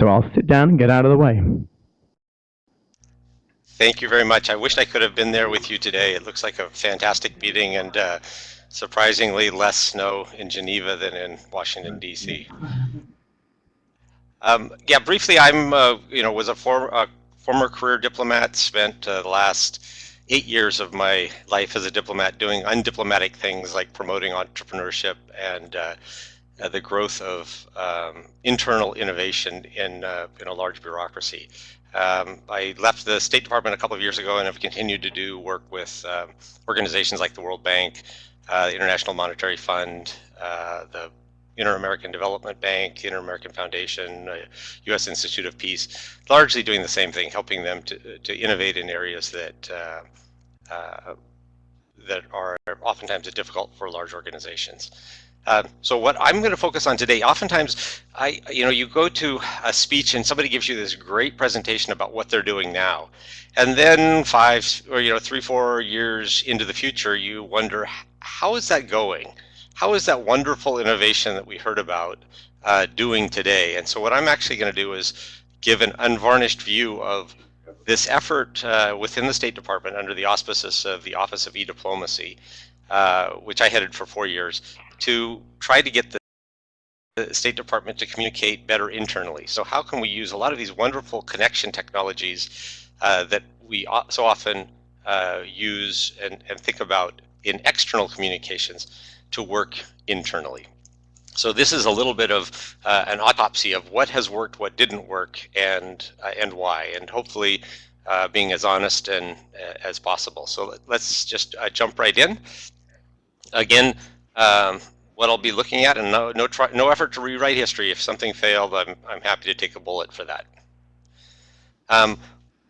So I'll sit down and get out of the way. Thank you very much. I wish I could have been there with you today. It looks like a fantastic meeting and surprisingly less snow in Geneva than in Washington, D.C. Yeah, briefly, I'm, was a former career diplomat, spent the last 8 years of my life as a diplomat doing undiplomatic things like promoting entrepreneurship and the growth of internal innovation in a large bureaucracy. I left the State Department a couple of years ago and have continued to do work with organizations like the World Bank, the International Monetary Fund, the Inter-American Development Bank, Inter-American Foundation, U.S. Institute of Peace, largely doing the same thing, helping them to innovate in areas that that are oftentimes difficult for large organizations. So what I'm going to focus on today, oftentimes you go to a speech and somebody gives you this great presentation about what they're doing now. And then 5 or 3, 4 years into the future, you wonder, how is that going? How is that wonderful innovation that we heard about doing today? And so what I'm actually going to do is give an unvarnished view of this effort within the State Department under the auspices of the Office of eDiplomacy, which I headed for 4 years, to try to get the State Department to communicate better internally. So how can we use a lot of these wonderful connection technologies that we so often use and think about in external communications to work internally? So this is a little bit of an autopsy of what has worked, what didn't work, and why, and hopefully being as honest and as possible. So let's just jump right in. Again, what I'll be looking at, and no effort to rewrite history. If something failed, I'm happy to take a bullet for that.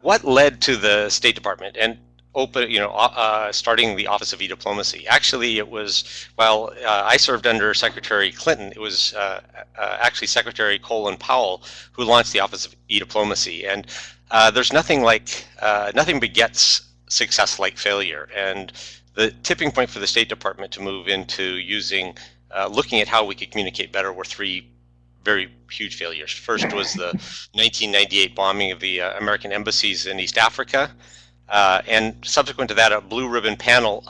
What led to the State Department and starting the Office of eDiplomacy? Actually, it was, while I served under Secretary Clinton, it was actually Secretary Colin Powell who launched the Office of eDiplomacy. And there's nothing begets success like failure. And the tipping point for the State Department to move into looking at how we could communicate better were 3 very huge failures. First was the 1998 bombing of the American embassies in East Africa. And subsequent to that, a blue ribbon panel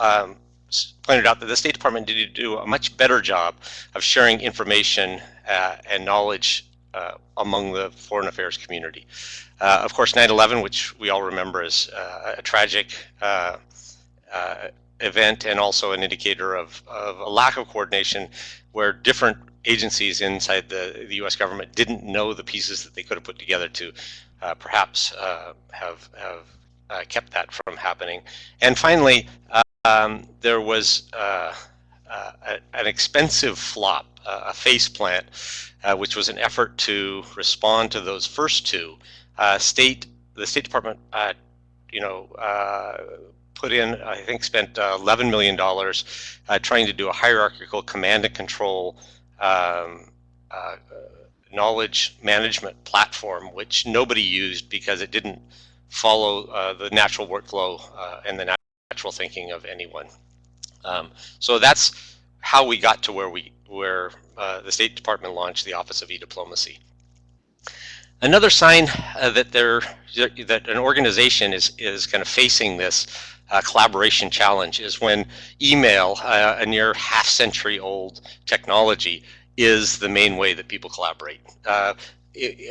pointed out that the State Department needed to do a much better job of sharing information and knowledge among the foreign affairs community. Of course, 9/11, which we all remember as a tragic event and also an indicator of a lack of coordination, where different agencies inside the U.S. government didn't know the pieces that they could have put together to perhaps have kept that from happening. And finally, there was an expensive flop, a face plant, which was an effort to respond to those first 2. The State Department, put in, I think, spent $11 million trying to do a hierarchical command and control knowledge management platform, which nobody used because it didn't follow the natural workflow and the natural thinking of anyone. So that's how we got to where the State Department launched the Office of eDiplomacy. Another sign that an organization is kind of facing this collaboration challenge is when email, a near half-century-old technology, is the main way that people collaborate.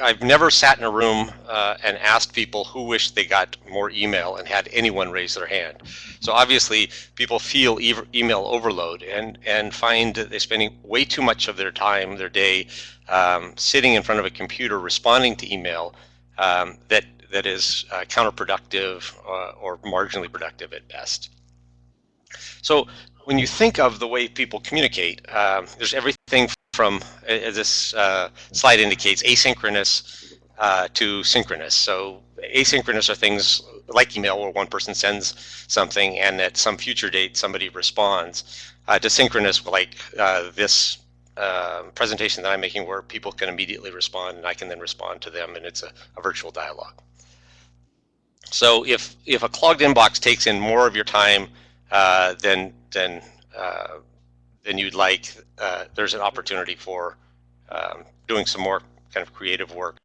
I've never sat in a room and asked people who wish they got more email and had anyone raise their hand. So obviously people feel email overload and find that they're spending way too much of their time, their day, sitting in front of a computer responding to email that is counterproductive or marginally productive at best. So when you think of the way people communicate, there's everything from, as this slide indicates, asynchronous to synchronous. So asynchronous are things like email, where one person sends something and at some future date somebody responds, to synchronous, like this presentation that I'm making, where people can immediately respond and I can then respond to them, and it's a virtual dialogue. So if a clogged inbox takes in more of your time than you'd like, there's an opportunity for doing some more kind of creative work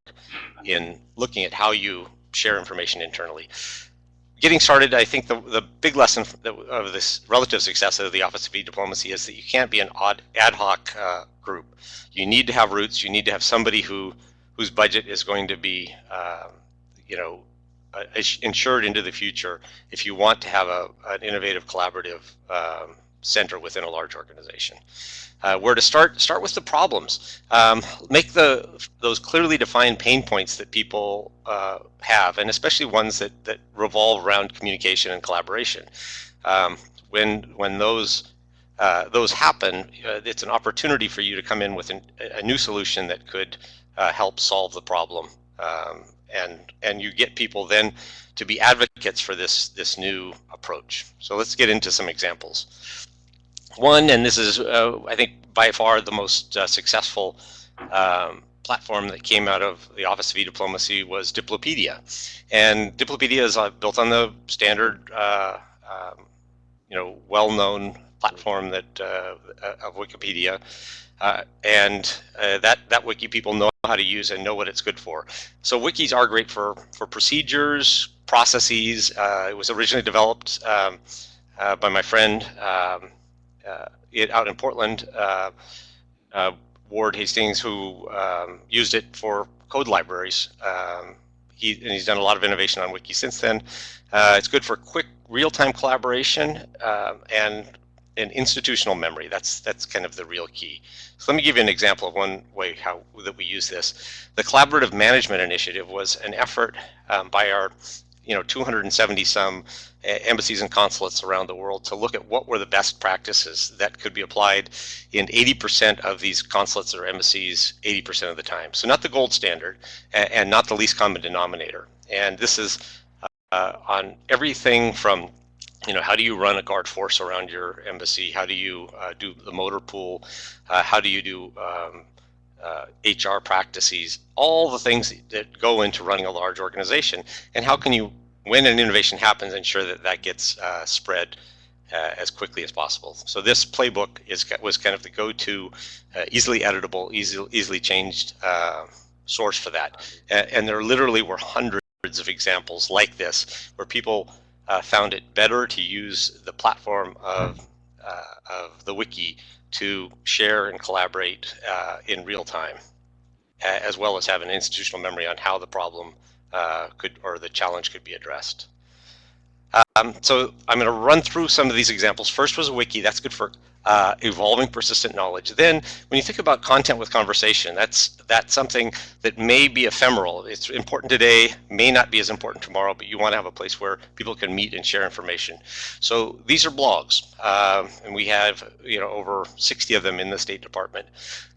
in looking at how you share information internally. Getting started, I think the big lesson of this relative success of the Office of eDiplomacy is that you can't be an ad hoc group. You need to have roots. You need to have somebody whose budget is going to be, insured into the future if you want to have an innovative, collaborative center within a large organization. Where to start? Start with the problems. Make those clearly defined pain points that people have, and especially ones that revolve around communication and collaboration. When those happen, it's an opportunity for you to come in with a new solution that could help solve the problem, and you get people then to be advocates for this new approach. So let's get into some examples. One, and this is I think by far the most successful platform that came out of the Office of eDiplomacy, was Diplopedia. And Diplopedia is built on the standard, well-known platform that of Wikipedia, and that wiki people know how to use and know what it's good for. So wikis are great for procedures, processes. It was originally developed by my friend out in Portland, Ward Hastings, who used it for code libraries. He's done a lot of innovation on wiki since then. It's good for quick real-time collaboration and institutional memory. That's kind of the real key. So let me give you an example of one way that we use this. The Collaborative Management Initiative was an effort by our 270 some embassies and consulates around the world to look at what were the best practices that could be applied in 80% of these consulates or embassies 80% of the time. So not the gold standard and not the least common denominator. And this is on everything from how do you run a guard force around your embassy? How do you do the motor pool? How do you do HR practices? All the things that go into running a large organization. And how can you, when an innovation happens, ensure that gets spread as quickly as possible? So this playbook was kind of the go-to, easily editable, easily changed source for that. And there literally were hundreds of examples like this where people found it better to use the platform of the wiki to share and collaborate in real time, as well as have an institutional memory on how the problem or the challenge could be addressed. So I'm going to run through some of these examples. First was a wiki. That's good for evolving persistent knowledge. Then when you think about content with conversation, that's something that may be ephemeral. It's important today, may not be as important tomorrow, but you want to have a place where people can meet and share information. So these are blogs, and we have over 60 of them in the State Department.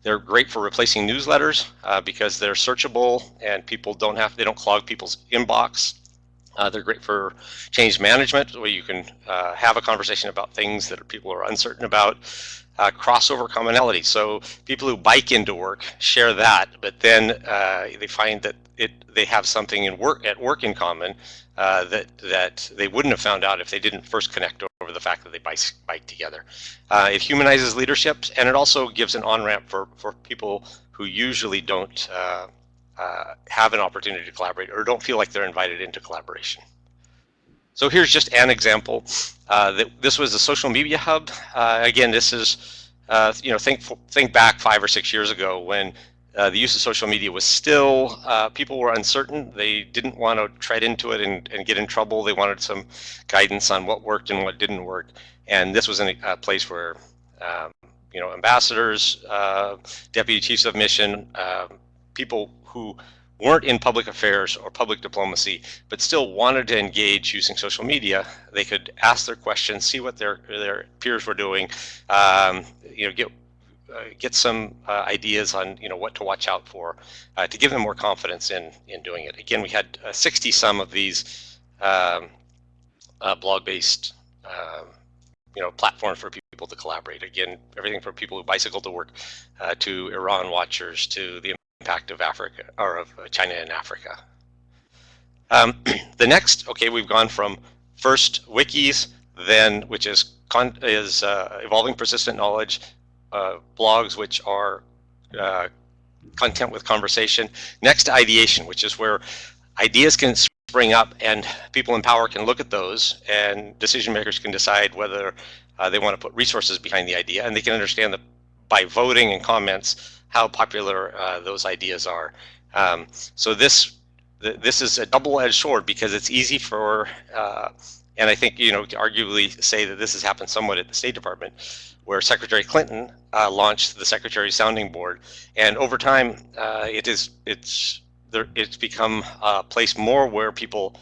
They're great for replacing newsletters because they're searchable and people they don't clog people's inbox. They're great for change management, where you can have a conversation about things that people are uncertain about. Crossover commonality, so people who bike into work share that, but then they find that they have something at work in common that they wouldn't have found out if they didn't first connect over the fact that they bike together. It humanizes leadership, and it also gives an on-ramp for people who usually don't have an opportunity to collaborate or don't feel like they're invited into collaboration. So here's just an example. This was a social media hub. Again, this is, think back 5 or 6 years ago when the use of social media was still, people were uncertain. They didn't want to tread into it and get in trouble. They wanted some guidance on what worked and what didn't work. And this was a place where, ambassadors, deputy chiefs of mission, people who weren't in public affairs or public diplomacy, but still wanted to engage using social media, they could ask their questions, see what their peers were doing, get some ideas on what to watch out for, to give them more confidence in doing it. Again, we had 60 some of these blog-based platforms for people to collaborate. Again, everything from people who bicycle to work to Iran watchers to the impact of Africa or of China and Africa. The next, we've gone from first wikis, then which is evolving persistent knowledge, blogs which are content with conversation. Next, ideation, which is where ideas can spring up and people in power can look at those, and decision makers can decide whether they want to put resources behind the idea, and they can understand that by voting and comments how popular those ideas are. So this is a double-edged sword, because it's easy for and I think, you know, to arguably say that this has happened somewhat at the State Department, where Secretary Clinton launched the Secretary Sounding Board, and over time it's become a place more where people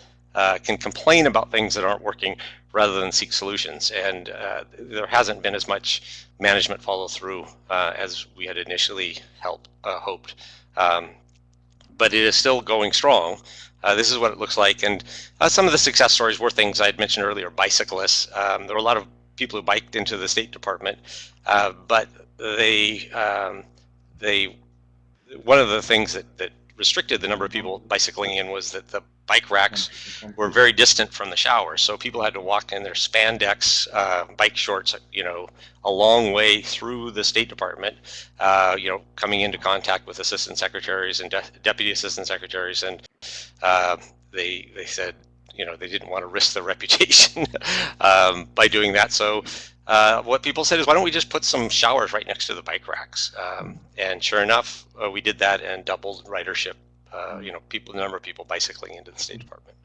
can complain about things that aren't working rather than seek solutions, and there hasn't been as much management follow through as we had initially hoped. But it is still going strong. This is what it looks like, and some of the success stories were things I had mentioned earlier. Bicyclists. There were a lot of people who biked into the State Department, but one of the things that restricted the number of people bicycling in was that the bike racks were very distant from the showers, so people had to walk in their spandex bike shorts, you know, a long way through the State Department, you know, coming into contact with assistant secretaries and deputy assistant secretaries, and they said, you know, they didn't want to risk their reputation by doing that. So what people said is, why don't we just put some showers right next to the bike racks? And sure enough, we did that and doubled ridership. You know, the number of people bicycling into the State Department.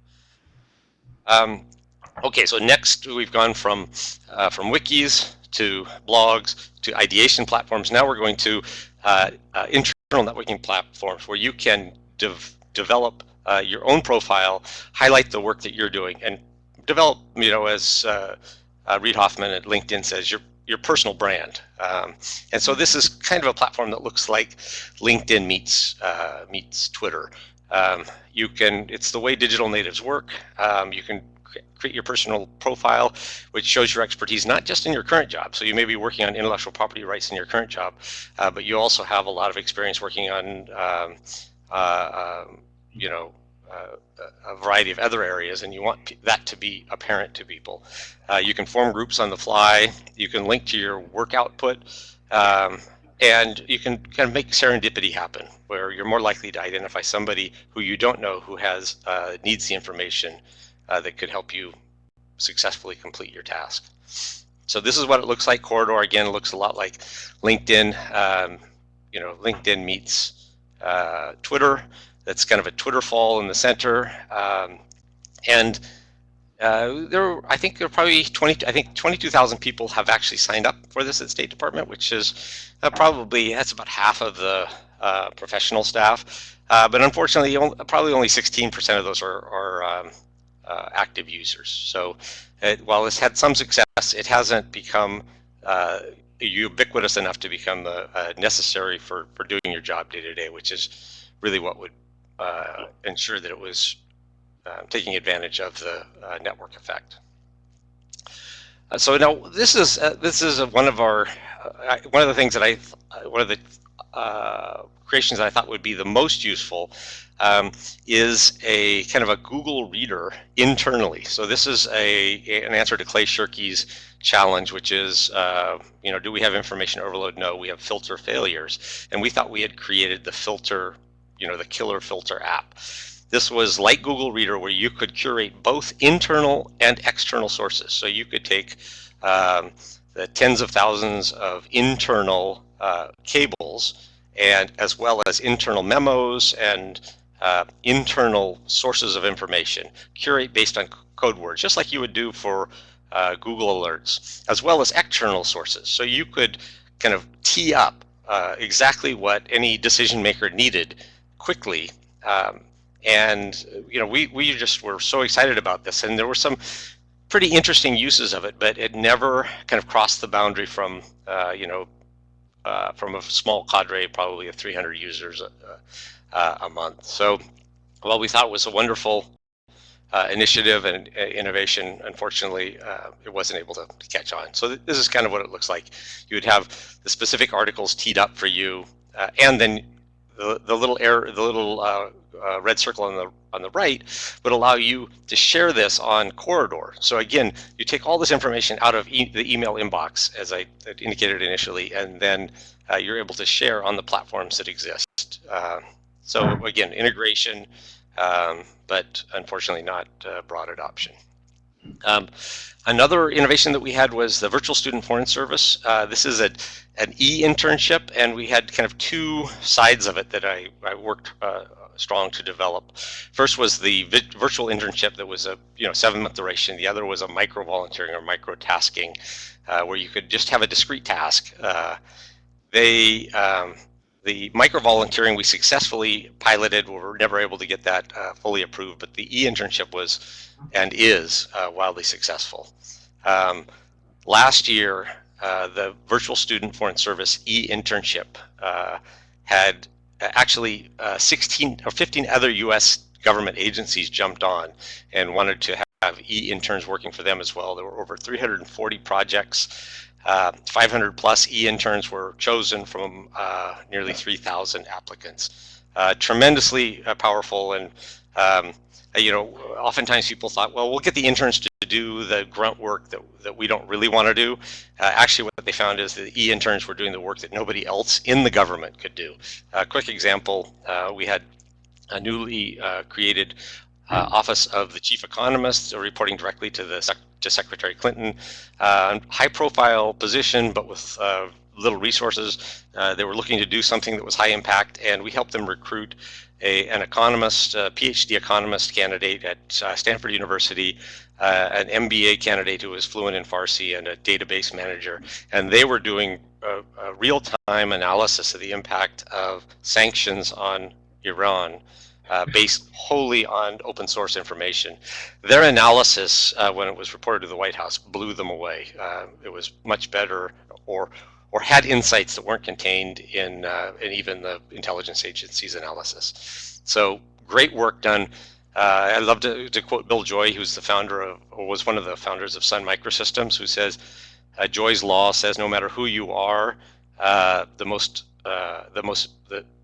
Okay, so next we've gone from wikis to blogs to ideation platforms. Now we're going to internal networking platforms where you can develop your own profile, highlight the work that you're doing, and develop, you know, as Reid Hoffman at LinkedIn says, your personal brand. And so this is kind of a platform that looks like LinkedIn meets Twitter. It's the way digital natives work. You can create your personal profile, which shows your expertise not just in your current job. So you may be working on intellectual property rights in your current job, but you also have a lot of experience working on you know, a variety of other areas, and you want that to be apparent to people. You can form groups on the fly. You can link to your work output, and you can kind of make serendipity happen, where you're more likely to identify somebody who you don't know who needs the information that could help you successfully complete your task. So this is what it looks like. Corridor, again, looks a lot like LinkedIn. You know, LinkedIn meets Twitter. That's kind of a Twitter fall in the center, and I think there are probably 22,000 people have actually signed up for this at State Department, which is that's about half of the professional staff. But unfortunately, probably only 16% of those are active users. So while it's had some success, it hasn't become ubiquitous enough to become necessary for doing your job day to day, which is really what would ensure that it was taking advantage of the network effect. So now this is one of the things that one of the creations that I thought would be the most useful is a kind of a Google Reader internally. So this is an answer to Clay Shirky's challenge, which is, you know, do we have information overload? No, we have filter failures. And we thought we had created the filter, you know, the killer filter app. This was like Google Reader, where you could curate both internal and external sources. So you could take the tens of thousands of internal cables, and as well as internal memos and internal sources of information, curate based on code words, just like you would do for Google Alerts, as well as external sources. So you could kind of tee up exactly what any decision maker needed quickly. And you know, we just were so excited about this, and there were some pretty interesting uses of it, but it never kind of crossed the boundary from you know, from a small cadre, probably of 300 users a month. So while we thought it was a wonderful initiative and innovation, unfortunately it wasn't able to catch on. So this is kind of what it looks like. You would have the specific articles teed up for you, and then the little red circle on the right would allow you to share this on Corridor. So again, you take all this information out of the email inbox, as I indicated initially, and then you're able to share on the platforms that exist. So again, integration, but unfortunately not broad adoption. Another innovation that we had was the Virtual Student Foreign Service. This is an e-internship, and we had kind of two sides of it that I worked strong to develop. First was the virtual internship that was a 7-month duration. The other was a micro volunteering or micro tasking, where you could just have a discrete task. The micro volunteering we successfully piloted. We were never able to get that fully approved, but the e-internship was and is wildly successful. Last year, the Virtual Student Foreign Service e-internship had actually 16 or 15 other U.S. government agencies jumped on and wanted to have e-interns working for them as well. There were over 340 projects. 500 plus e-interns were chosen from nearly 3,000 applicants. Tremendously powerful, and oftentimes people thought, well, we'll get the interns to do the grunt work that we don't really want to do. Actually, what they found is the e-interns were doing the work that nobody else in the government could do. A quick example, we had a newly created Office of the Chief Economist, reporting directly to Secretary Clinton. High-profile position, but with little resources. They were looking to do something that was high impact, and we helped them recruit an economist, a PhD economist candidate at Stanford University, an MBA candidate who was fluent in Farsi, and a database manager. And they were doing a real-time analysis of the impact of sanctions on Iran, based wholly on open source information. Their analysis, when it was reported to the White House, blew them away. It was much better, or had insights that weren't contained in even the intelligence agency's analysis. So great work done. I love to quote Bill Joy, who's the founder of, or was one of the founders of Sun Microsystems, who says, Joy's law says no matter who you are, the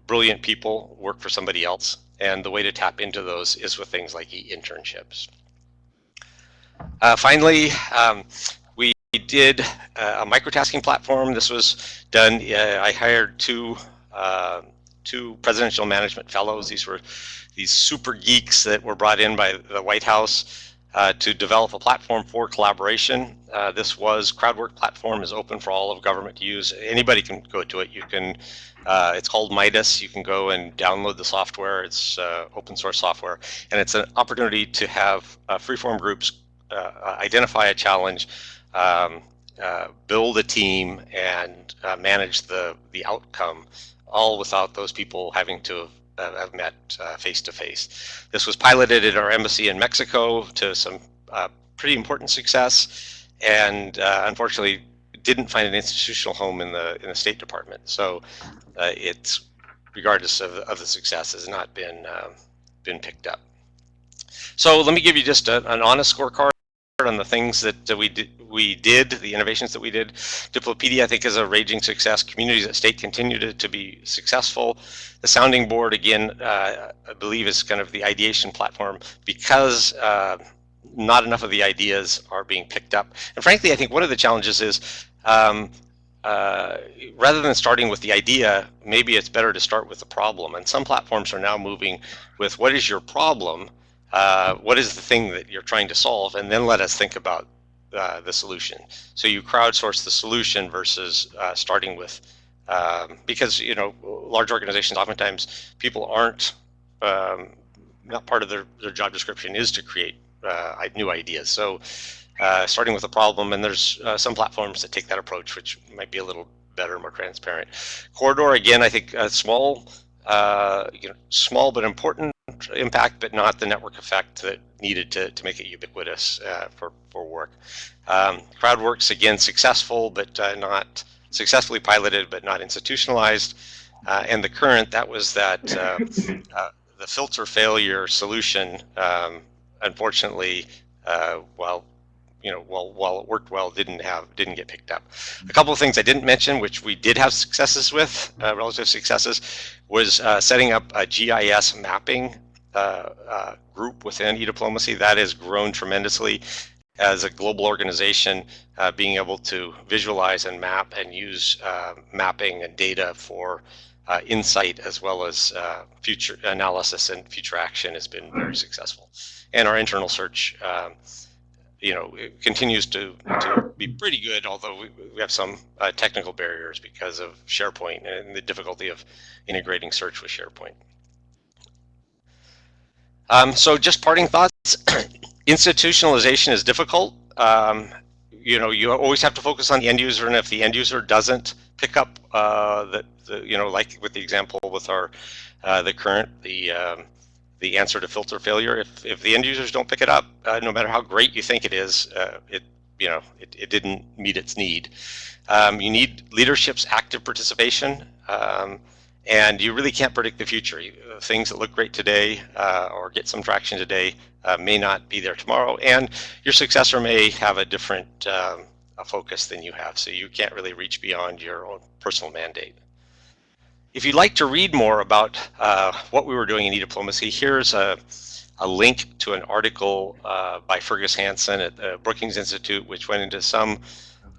brilliant people work for somebody else. And the way to tap into those is with things like e-internships. Finally, we did a microtasking platform. This was done, I hired two presidential management fellows. These were these super geeks that were brought in by the White House to develop a platform for collaboration. This was CrowdWork platform, is open for all of government to use. Anybody can go to it. You can, it's called Midas. You can go and download the software. It's open source software, and it's an opportunity to have freeform groups identify a challenge, build a team, and manage the outcome, all without those people having to have met face to face. This was piloted at our embassy in Mexico to some pretty important success, and unfortunately didn't find an institutional home in the State Department. So it's, regardless of the success, has not been picked up. So let me give you just an honest scorecard on the things that we did, the innovations that we did. Diplopedia, I think, is a raging success. Communities at State continue to be successful. The sounding board, again, I believe is kind of the ideation platform, because not enough of the ideas are being picked up. And frankly, I think one of the challenges is rather than starting with the idea, maybe it's better to start with the problem. And some platforms are now moving with, what is your problem? What is the thing that you're trying to solve? And then let us think about the solution. So you crowdsource the solution versus starting with, because large organizations, oftentimes people aren't, not part of their job description is to create new ideas. So starting with a problem, and there's some platforms that take that approach, which might be a little better, more transparent. Corridor, again, I think small, small but important impact, but not the network effect that needed to make it ubiquitous for work. CrowdWorks, again, successful, but not successfully piloted, but not institutionalized. And the current, that was that the filter failure solution, unfortunately, while it worked well, didn't get picked up. A couple of things I didn't mention, which we did have successes with, relative successes, was setting up a GIS mapping group within eDiplomacy. That has grown tremendously as a global organization, being able to visualize and map and use mapping and data for insight as well as future analysis and future action has been very successful. And our internal search, it continues to be pretty good, although we have some technical barriers because of SharePoint and the difficulty of integrating search with SharePoint. So just parting thoughts, institutionalization is difficult. You always have to focus on the end user, and if the end user doesn't pick up like with the example with our the answer to filter failure, if the end users don't pick it up, no matter how great you think it is, it didn't meet its need. You need leadership's active participation, and you really can't predict the future. Things that look great today or get some traction today may not be there tomorrow, and your successor may have a different focus than you have, so you can't really reach beyond your own personal mandate. If you'd like to read more about what we were doing in eDiplomacy, here's a link to an article by Fergus Hansen at the Brookings Institute, which went into some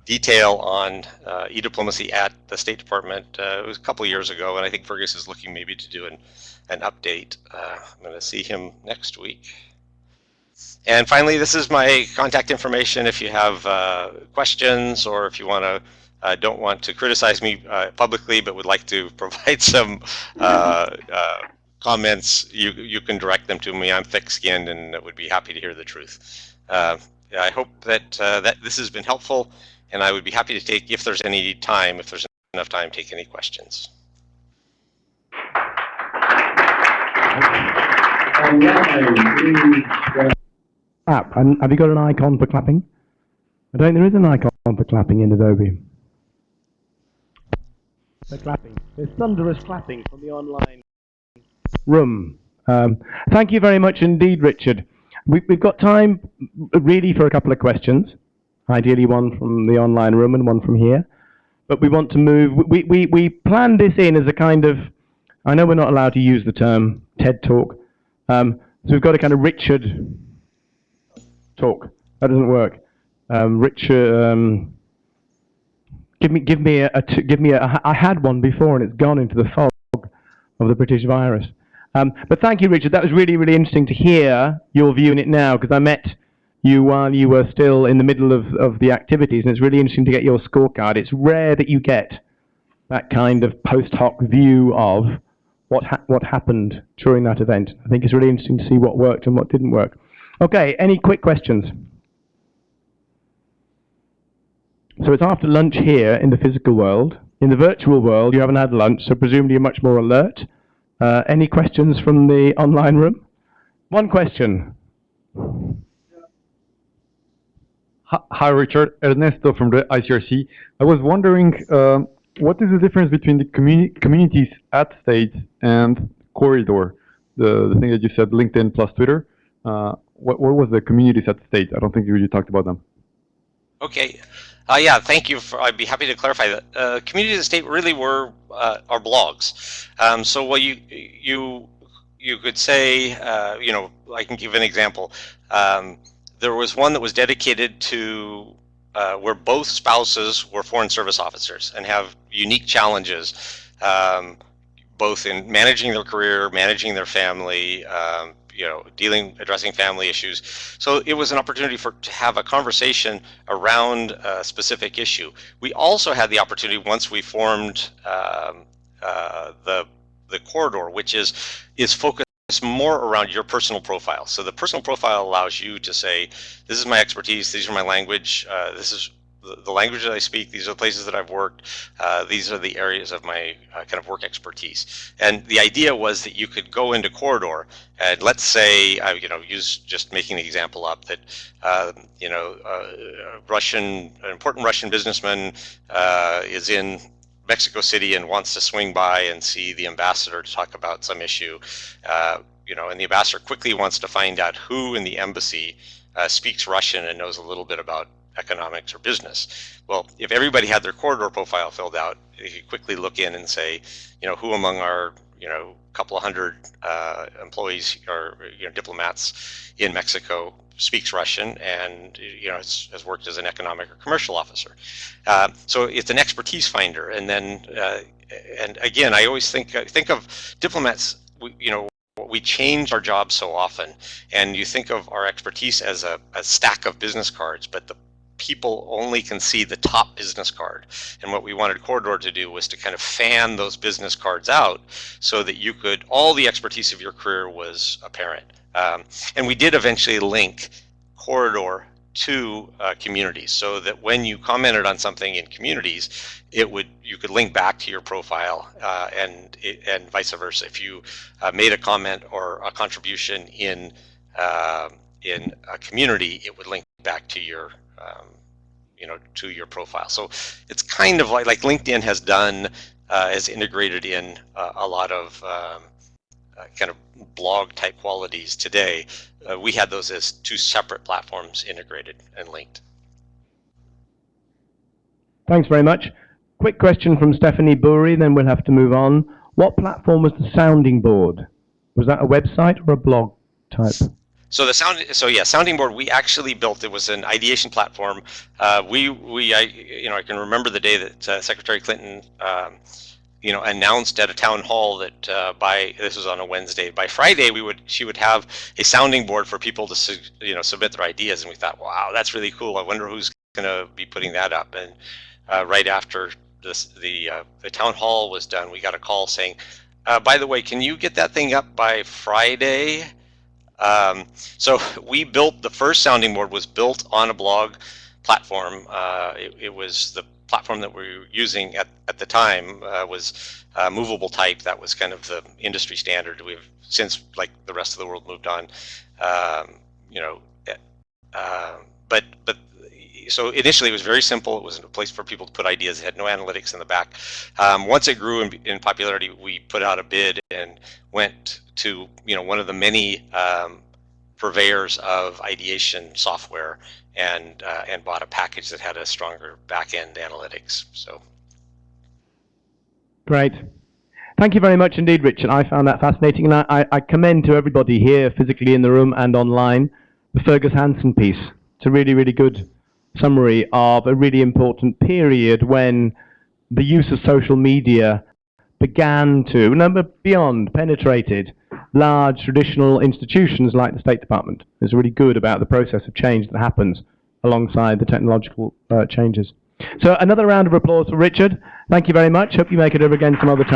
detail on eDiplomacy at the State Department. It was a couple of years ago, and I think Fergus is looking maybe to do an update. I'm going to see him next week. And finally, this is my contact information if you have questions, or if you want to don't want to criticize me publicly, but would like to provide some comments, you can direct them to me. I'm thick-skinned and would be happy to hear the truth. I hope that that this has been helpful, and I would be happy to take, if there's any time, if there's enough time, take any questions. Have you got an icon for clapping? I don't think there is an icon for clapping in Adobe. The clapping. There's thunderous clapping from the online room. Thank you very much indeed, Richard. We've got time really for a couple of questions. Ideally one from the online room and one from here. But we want to move, we planned this in as a kind of, I know we're not allowed to use the term TED Talk, so we've got a kind of Richard talk. That doesn't work. Richard, give me a. I had one before and it's gone into the fog of the British virus. But thank you, Richard. That was really, really interesting to hear your view in it now, because I met you while you were still in the middle of the activities, and it's really interesting to get your scorecard. It's rare that you get that kind of post hoc view of what happened during that event. I think it's really interesting to see what worked and what didn't work. Okay, any quick questions? So it's after lunch here in the physical world. In the virtual world, you haven't had lunch, so presumably you're much more alert. Any questions from the online room? One question. Hi, Richard. Ernesto from the ICRC. I was wondering, what is the difference between the communities at State and Corridor? The thing that you said, LinkedIn plus Twitter. What was the communities at State? I don't think you really talked about them. Okay. Yeah, thank you. I'd be happy to clarify that. Communities at State really were our blogs. So what you could say, I can give an example. There was one that was dedicated to where both spouses were foreign service officers and have unique challenges, both in managing their career, managing their family, addressing family issues. So it was an opportunity to have a conversation around a specific issue. We also had the opportunity, once we formed the corridor, which is focused more around your personal profile. So the personal profile allows you to say, this is my expertise, these are my language, this is the language that I speak, these are the places that I've worked, these are the areas of my kind of work expertise. And the idea was that you could go into Corridor and let's say, use just making the example up that, an important Russian businessman is in Mexico City and wants to swing by and see the ambassador to talk about some issue, and the ambassador quickly wants to find out who in the embassy speaks Russian and knows a little bit about economics or business. Well, if everybody had their corridor profile filled out, you could quickly look in and say, who among our a couple of hundred employees or diplomats in Mexico speaks Russian and has worked as an economic or commercial officer. So it's an expertise finder. And then and again, I always think of diplomats. We change our jobs so often, and you think of our expertise as a stack of business cards, but the people only can see the top business card. And what we wanted Corridor to do was to kind of fan those business cards out so that all the expertise of your career was apparent. And we did eventually link Corridor to communities, so that when you commented on something in communities, you could link back to your profile, and vice versa. If you made a comment or a contribution in a community, it would link back to your to your profile. So it's kind of like LinkedIn has done, has integrated in a lot of kind of blog type qualities today. We had those as two separate platforms integrated and linked. Thanks very much. Quick question from Stephanie Bory, then we'll have to move on. What platform was the sounding board? Was that a website or a blog type? So sounding board, we actually built. It was an ideation platform. I can remember the day that Secretary Clinton announced at a town hall that this was on a Wednesday, by Friday she would have a sounding board for people to submit their ideas, and we thought, wow, that's really cool. I wonder who's going to be putting that up. And right after the town hall was done, we got a call saying, by the way, can you get that thing up by Friday? So we built the first sounding board, was built on a blog platform. It was the platform that we were using at the time was movable type. That was kind of the industry standard. We've since, like the rest of the world, moved on. So initially it was very simple. It was a place for people to put ideas. It had no analytics in the back. Once it grew in popularity, we put out a bid and went to one of the many purveyors of ideation software and bought a package that had a stronger back-end analytics. So great. Thank you very much indeed, Richard. I found that fascinating, and I commend to everybody here physically in the room and online the Fergus Hansen piece. It's a really, really good summary of a really important period when the use of social media began to, penetrated large traditional institutions like the State Department. It's really good about the process of change that happens alongside the technological changes. So another round of applause for Richard. Thank you very much. Hope you make it over again some other time.